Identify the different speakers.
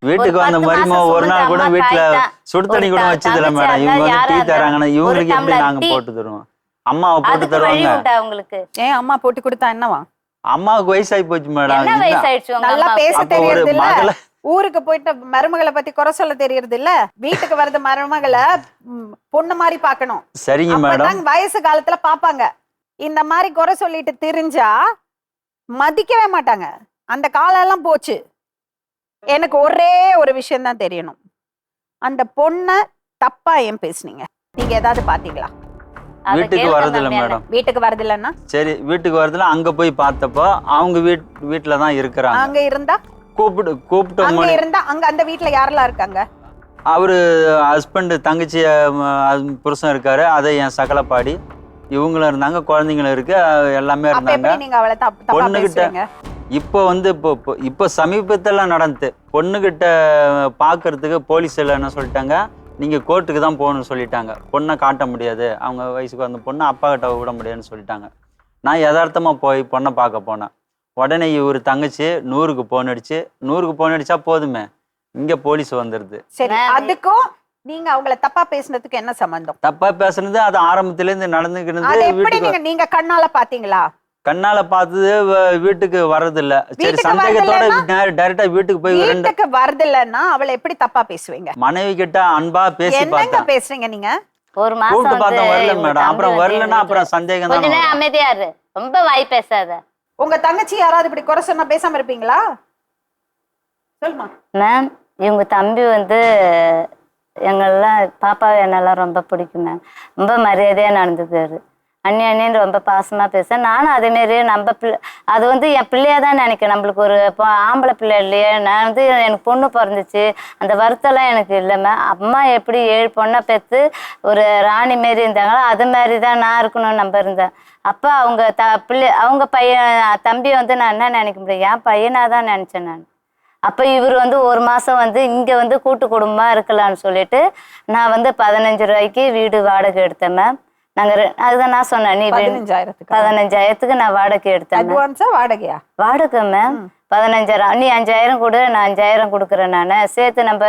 Speaker 1: வீட்டுக்கு வந்த மருமக ஒரு நாள் கூட வீட்டுல சுடு தண்ணி கூட வச்சதில்ல மேடம். இவங்க வந்து டீ தராங்கன்னா இவங்களுக்கு எப்படி நாங்க போட்டு தருவோம்? அம்மாவை போட்டு தருவாங்க.
Speaker 2: உங்களுக்கு
Speaker 3: ஏன் அம்மா போட்டு கொடுத்தா என்னவா?
Speaker 1: அம்மாவுக்கு வயசாகி போச்சு மேடம்.
Speaker 3: நல்லா பேச
Speaker 1: ஒரு
Speaker 3: தெரியறது இல்ல.
Speaker 1: மகளை
Speaker 3: ஊருக்கு போயிட்டு மருமகளை பத்தி குறை சொல்ல தெரியறது இல்ல. வீட்டுக்கு வரது மருமகளை பொண்ணு மாதிரி பாக்கணும்.
Speaker 1: சரிங்க மேடம்.
Speaker 3: வயசு காலத்துல பாப்பாங்க. இந்த மாதிரி குறை சொல்லிட்டு திரிஞ்சா மதிக்கவே மாட்டாங்க. அந்த காலம் எல்லாம் போச்சு. எனக்கு ஒரே ஒரு விஷயம் தான் தெரியணும். அந்த பொண்ண தப்பா ஏன் பேசுனீங்க? நீங்க ஏதாவது பாத்தீங்களா?
Speaker 1: வீட்டுக்கு வரதில்ல மேடம்.
Speaker 3: வீட்டுக்கு வரதில்லன்னா சரி,
Speaker 1: வீட்டுக்கு வரதில்ல. அங்க போய் பார்த்தப்போ அவங்க வீட்டுல தான் இருக்கிறாங்க.
Speaker 3: அங்க இருந்தா
Speaker 1: கூப்பிட்டு
Speaker 3: அங்க இருந்தா அங்க அந்த வீட்டுல யாரெல்லாம் இருக்காங்க?
Speaker 1: அவரு ஹஸ்பண்ட், தங்கச்சி, புருஷன் இருக்காரு. அதை என் சகலப்பாடி இவங்களும் இருந்தாங்க, குழந்தைங்களும் இருக்கு, எல்லாமே இருந்தாங்க.
Speaker 3: நீங்க அவளை
Speaker 1: பொண்ணுகிட்ட இப்போ வந்து இப்போ சமீபத்துல நடந்து பொண்ணுகிட்ட பாக்குறதுக்கு போலீஸ்ல என்ன சொல்லிட்டாங்க, நீங்க கோர்ட்டுக்கு தான் போகணும்னு சொல்லிட்டாங்க. பொண்ணை காட்ட முடியாது, அவங்க வயசுக்கு வந்த பொண்ணை அப்பா கிட்ட விட முடியாதுன்னு சொல்லிட்டாங்க. நான் யதார்த்தமா போய் பொண்ணை பார்க்க போனேன். உடனே இவர் தங்கச்சி 100க்கு போன் அடிச்சு, 100க்கு போன் அடிச்சா போதுமே, இங்க போலீஸ் வந்துருது.
Speaker 3: சரி, அதுக்கும் நீங்க அவங்கள தப்பா பேசுனதுக்கு என்ன சம்பந்தம்?
Speaker 1: தப்பா பேசுனது அது ஆரம்பத்துல இருந்து நடந்துக்கிறது.
Speaker 3: நீங்க கண்ணால பாத்தீங்களா?
Speaker 1: கண்ணால பார்த்தது. வீட்டுக்கு வர்றதில்ல. சரி, சந்தேகத்தோட டைரக்டா வீட்டுக்கு போய்
Speaker 3: வீட்டுக்கு வரதில்லன்னா அவளை எப்படி தப்பா பேசுவீங்க?
Speaker 1: மனைவி கிட்ட அன்பா பேசி
Speaker 3: என்னங்க பேசுறீங்க நீங்க?
Speaker 2: ஒரு மாசம்
Speaker 1: பார்த்தா வரல மேடம். அப்புறம் வரலன்னா அப்புறம் சந்தேகம் தான்.
Speaker 2: அமைதியா இரு, ரொம்ப வாய் பேசாத.
Speaker 3: உங்க தங்கச்சி யாராவது இப்படி குறை சொன்னா பேசாம இருப்பீங்களா? சொல்லுமா
Speaker 2: மேம். இவங்க தம்பி வந்து எங்கெல்லாம் பாப்பாவை என்னெல்லாம் ரொம்ப பிடிக்கும் மேம். ரொம்ப மரியாதையா நடந்துக்காரு. அண்ணன் ரொம்ப பாசமா பேச. நானும் அதே மாரி நம்ம பிள்ளை, அது வந்து என் பிள்ளையா தான் நினைக்கிறேன். நம்மளுக்கு ஒரு ஆம்பளை பிள்ளை இல்லையே. நான் வந்து எனக்கு பொண்ணு பிறந்துச்சு, அந்த வருத்தம்லாம் எனக்கு இல்லைம்மா. அம்மா எப்படி 7 பொண்ணை பெற்று ஒரு ராணி மாரி இருந்தாங்களோ அது மாதிரி தான் நான் இருக்கணும்னு நம்ப இருந்தேன். அப்போ அவங்க அவங்க தம்பி வந்து நான் என்ன நினைக்க முடியும், என் பையனாக தான் நினச்சேன் நான். அப்போ இவர் வந்து ஒரு மாதம் வந்து இங்கே வந்து கூட்டு குடும்பமாக இருக்கலான்னு சொல்லிட்டு நான் வந்து 15 ரூபாய்க்கு வீடு வாடகை எடுத்தேன் மேம். அதுதான் நான் சொன்னேன், நீ 15,000க்கு நான் வாடகை எடுத்தேன்.
Speaker 3: வாடகையா?
Speaker 2: வாடகை மேம் 15,000. நீ 5,000 கொடு, நான் 5,000 கொடுக்குறேன். நான் சேர்த்து நம்ம